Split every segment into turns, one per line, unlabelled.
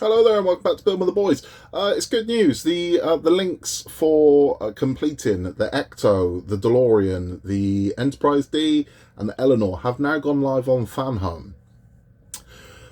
Hello there, and welcome back to Build with the Boys. It's good news. The links for completing the Ecto, the DeLorean, the Enterprise D, and the Eleanor have now gone live on Fanhome.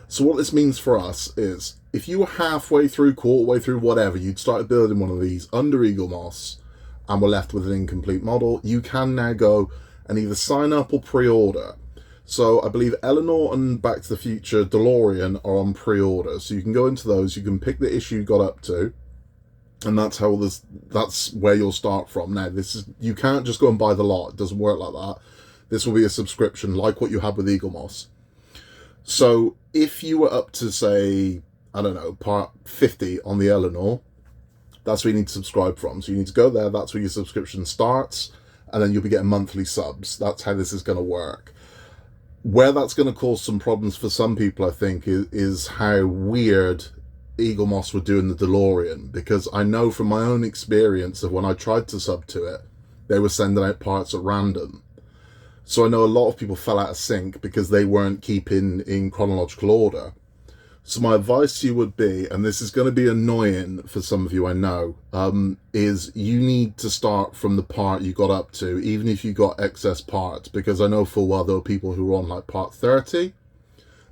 So what this means for us is, if you were halfway through, quarter way through, whatever, you'd started building one of these under Eaglemoss, and were left with an incomplete model, you can now go and either sign up or pre-order. So I believe Eleanor and Back to the Future DeLorean are on pre-order. So you can go into those, you can pick the issue you got up to, and that's where you'll start from. Now, you can't just go and buy the lot. It doesn't work like that. This will be a subscription, like what you had with Eaglemoss. So if you were up to, say, I don't know, part 50 on the Eleanor, that's where you need to subscribe from. So you need to go there, that's where your subscription starts, and then you'll be getting monthly subs. That's how this is going to work. Where that's going to cause some problems for some people, I think, is how weird Eaglemoss were doing the DeLorean, because I know from my own experience of when I tried to sub to it, they were sending out parts at random. So I know a lot of people fell out of sync because they weren't keeping in chronological order. So my advice to you would be, and this is going to be annoying for some of you, I know, is you need to start from the part you got up to, even if you got excess parts, because I know full well there were people who were on like part 30,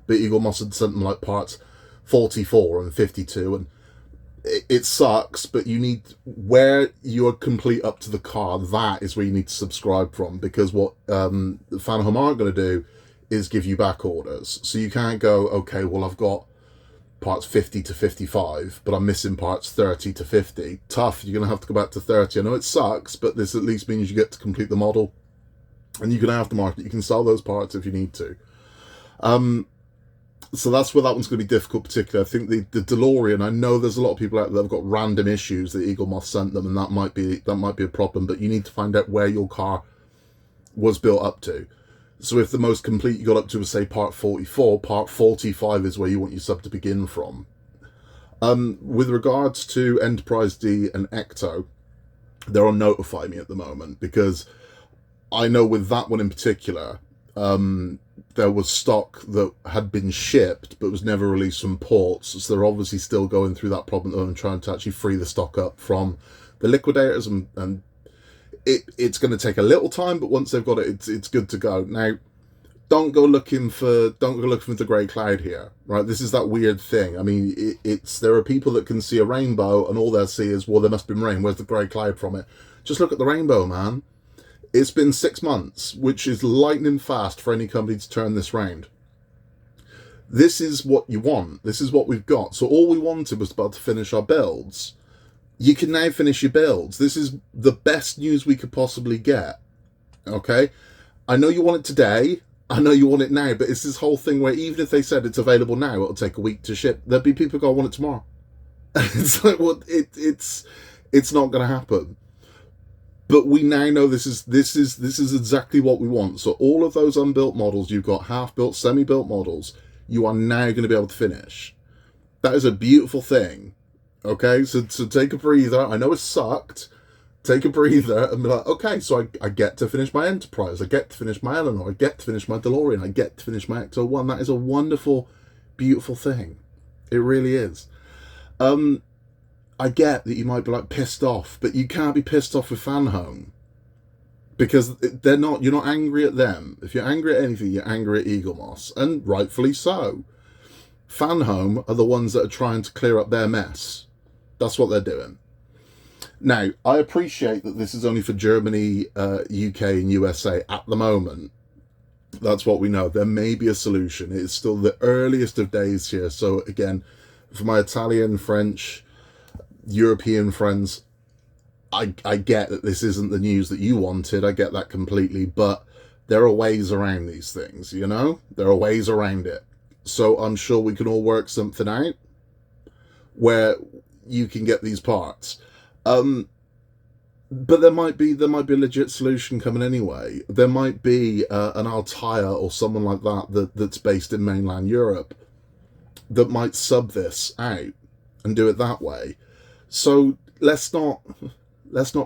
but Eaglemoss had sent them like parts 44 and 52, and it sucks, but you need, where you're complete up to the car, that is where you need to subscribe from, because what Fanhome aren't going to do is give you back orders. So you can't go, okay, well, I've got parts 50 to 55, but I'm missing parts 30 to 50. Tough, you're going to have to go back to 30. I know it sucks, but this at least means you get to complete the model, and you can aftermarket, you can sell those parts if you need to. So that's where that one's going to be difficult, particularly. I think the DeLorean, I know there's a lot of people out there that have got random issues that Eaglemoss sent them, and that might be a problem, but you need to find out where your car was built up to. So if the most complete you got up to was, say, part 44, part 45 is where you want your sub to begin from. With regards to Enterprise D and Ecto, they're on Notify Me at the moment, because I know with that one in particular, there was stock that had been shipped but was never released from ports. So they're obviously still going through that problem and trying to actually free the stock up from the liquidators, and it's going to take a little time, but once they've got it, it's good to go. Now, don't go looking for the grey cloud here, right? This is that weird thing. I mean, there are people that can see a rainbow and all they'll see is, well, there must have been rain. Where's the grey cloud from it? Just look at the rainbow, man. It's been 6 months, which is lightning fast for any company to turn this round. This is what you want. This is what we've got. So all we wanted was about to finish our builds. You can now finish your builds. This is the best news we could possibly get. Okay? I know you want it today. I know you want it now, but it's this whole thing where even if they said it's available now, it'll take a week to ship. There'll be people who go, I want it tomorrow. It's like, well, it's not going to happen. But we now know this is exactly what we want. So all of those unbuilt models, you've got half-built, semi-built models, you are now going to be able to finish. That is a beautiful thing. Okay, so take a breather. I know it sucked. Take a breather and be like, okay, so I get to finish my Enterprise. I get to finish my Eleanor. I get to finish my DeLorean. I get to finish my Ecto 1. That is a wonderful, beautiful thing. It really is. I get that you might be like pissed off, but you can't be pissed off with Fanhome, because you're not angry at them. If you're angry at anything, you're angry at Eaglemoss, and rightfully so. Fanhome are the ones that are trying to clear up their mess. That's what they're doing. Now, I appreciate that this is only for Germany, UK, and USA at the moment. That's what we know. There may be a solution. It's still the earliest of days here. So again, for my Italian, French, European friends, I get that this isn't the news that you wanted. I get that completely. But there are ways around these things, you know? There are ways around it. So I'm sure we can all work something out where you can get these parts. But there might be a legit solution coming anyway. There might be an Altair or someone like that's based in mainland Europe that might sub this out and do it that way. So let's not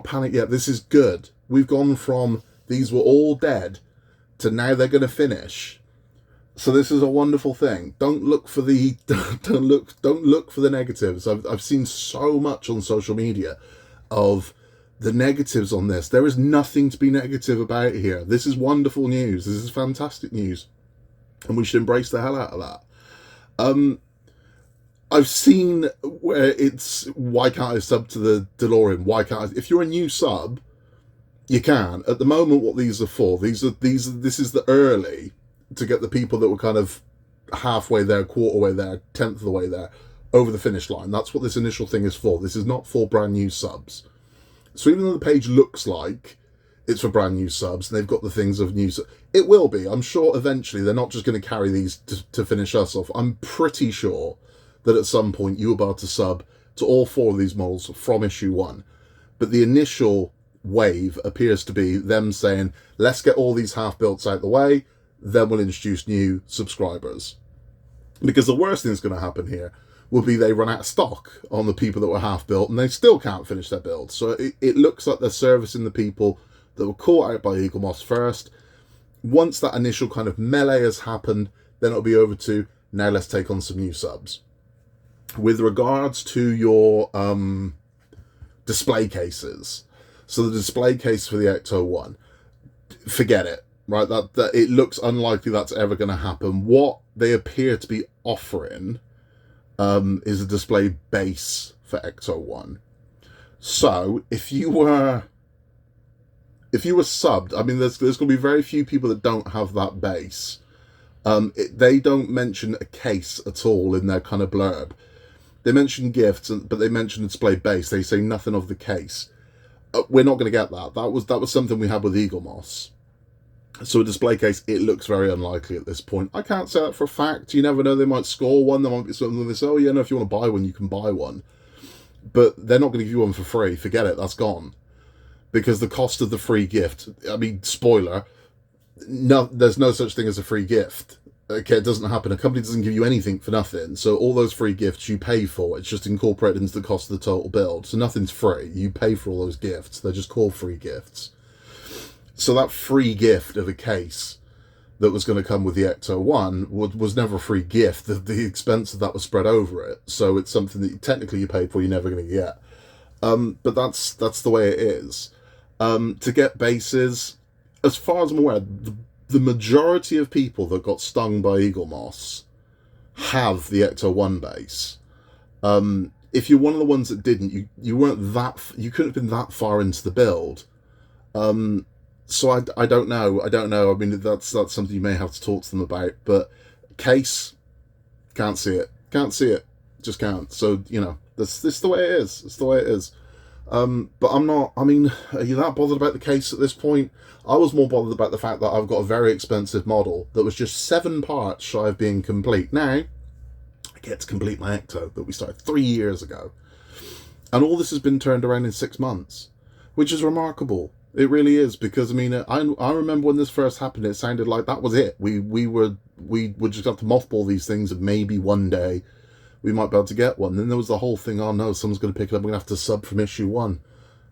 panic yet. This is good. We've gone from these were all dead to now they're going to finish. So this is a wonderful thing. Don't look for the don't look for the negatives. I've seen so much on social media of the negatives on this. There is nothing to be negative about here. This is wonderful news. This is fantastic news, and we should embrace the hell out of that. I've seen where it's, why can't I sub to the DeLorean? Why can't I? If you're a new sub, you can. At the moment, what these are for, this is the early to get the people that were kind of halfway there, quarter way there, tenth of the way there, over the finish line. That's what this initial thing is for. This is not for brand new subs. So even though the page looks like it's for brand new subs, and they've got the things of new, it will be. I'm sure eventually they're not just going to carry these to finish us off. I'm pretty sure that at some point you were about to sub to all 4 of these models from issue 1. But the initial wave appears to be them saying, let's get all these half-builts out the way, then we'll introduce new subscribers. Because the worst thing that's going to happen here will be they run out of stock on the people that were half-built and they still can't finish their build. So it looks like they're servicing the people that were caught out by Eaglemoss first. Once that initial kind of melee has happened, then it'll be over to, now let's take on some new subs. With regards to your display cases, so the display case for the Ecto-1, forget it, right? That it looks unlikely that's ever going to happen. What they appear to be offering is a display base for Ecto-1. So if you were subbed, I mean, there's going to be very few people that don't have that base. They don't mention a case at all in their kind of blurb. They mention gifts, but they mention display base. They say nothing of the case. We're not going to get that. That was something we had with Eaglemoss. So a display case, it looks very unlikely at this point. I can't say that for a fact. You never know. They might score one. There might be something they say, oh yeah, no, if you want to buy one, you can buy one. But they're not going to give you one for free. Forget it. That's gone. Because the cost of the free gift, I mean, spoiler, no, there's no such thing as a free gift. Okay, it doesn't happen. A company doesn't give you anything for nothing. So all those free gifts you pay for, it's just incorporated into the cost of the total build. So nothing's free. You pay for all those gifts. They're just called free gifts. So that free gift of a case that was going to come with the Ecto-1 was never a free gift. The expense of that was spread over it. So it's something that technically you paid for, you're never going to get. But that's the way it is. To get bases, as far as I'm aware, the majority of people that got stung by Eaglemoss have the Ecto-1 base. If you're one of the ones that didn't, you weren't you couldn't have been that far into the build. So I don't know. I mean, that's something you may have to talk to them about. But case, can't see it. Just can't. So, you know, this is the way it is. It's the way it is. But I'm not, I mean, are you that bothered about the case at this point? I was more bothered about the fact that I've got a very expensive model that was just 7 parts shy of being complete. Now, I get to complete my Ecto that we started 3 years ago. And all this has been turned around in 6 months, which is remarkable. It really is, because, I mean, I remember when this first happened, it sounded like that was it. We would just have to mothball these things and maybe one day we might be able to get one. Then there was the whole thing, oh no, someone's going to pick it up, we're going to have to sub from issue 1.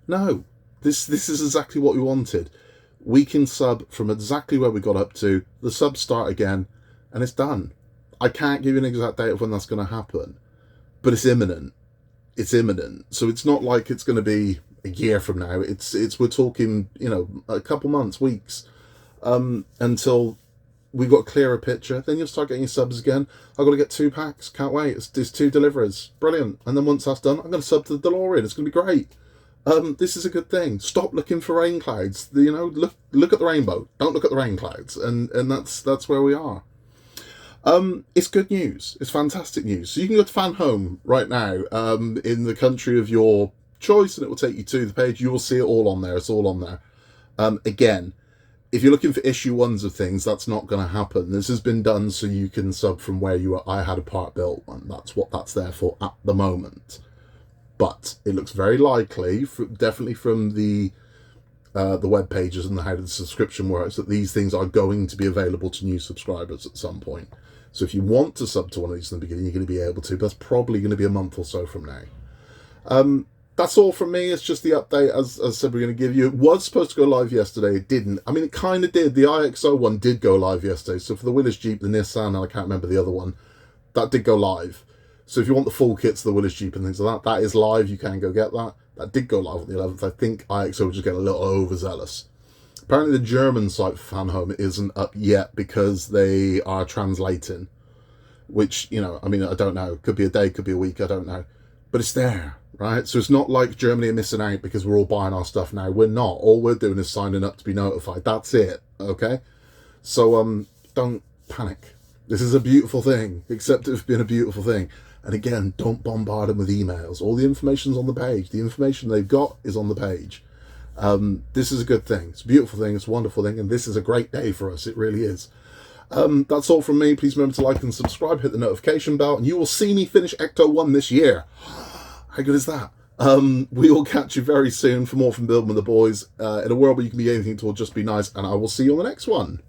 No, this is exactly what we wanted. We can sub from exactly where we got up to, the subs start again, and it's done. I can't give you an exact date of when that's going to happen, but it's imminent. It's imminent. So it's not like it's going to be a year from now. We're talking, you know, a couple months, weeks, until we've got a clearer picture. Then you'll start getting your subs again. I've got to get 2 packs. Can't wait. It's 2 deliveries. Brilliant. And then once that's done, I'm going to sub to the DeLorean. It's going to be great. This is a good thing. Stop looking for rain clouds. You know, look at the rainbow. Don't look at the rain clouds. And that's where we are. It's good news. It's fantastic news. So you can go to Fanhome right now, in the country of your choice, and it will take you to the page. You will see it all on there. It's all on there. Again, if you're looking for issue 1s of things, that's not going to happen. This has been done so you can sub from where you are. I had a part built one. That's what that's there for at the moment. But it looks very likely, definitely from the web pages and how the subscription works, that these things are going to be available to new subscribers at some point. So if you want to sub to one of these in the beginning, you're going to be able to. But that's probably going to be a month or so from now. that's all from me. It's just the update, as I said, we're going to give you. It was supposed to go live yesterday. It didn't. I mean, it kind of did. The IXO one did go live yesterday. So for the Willys Jeep, the Nissan, and I can't remember the other one, that did go live. So if you want the full kits, the Willys Jeep and things like that, that is live. You can go get that. That did go live on the 11th. I think IXO was just getting a little overzealous. Apparently the German site for Fanhome isn't up yet because they are translating. Which, you know, I mean, I don't know. Could be a day, could be a week, I don't know. But it's there, right? So it's not like Germany are missing out because we're all buying our stuff now. We're not. All we're doing is signing up to be notified. That's it, okay? So don't panic. This is a beautiful thing. Accept it for being a beautiful thing. And again, don't bombard them with emails. All the information's on the page. The information they've got is on the page. This is a good thing. It's a beautiful thing. It's a wonderful thing. And this is a great day for us. It really is. That's all from me. Please remember to like and subscribe. Hit the notification bell. And you will see me finish Ecto 1 this year. How good is that? We will catch you very soon for more from Building with the Boys. In a world where you can be anything, it will just be nice. And I will see you on the next one.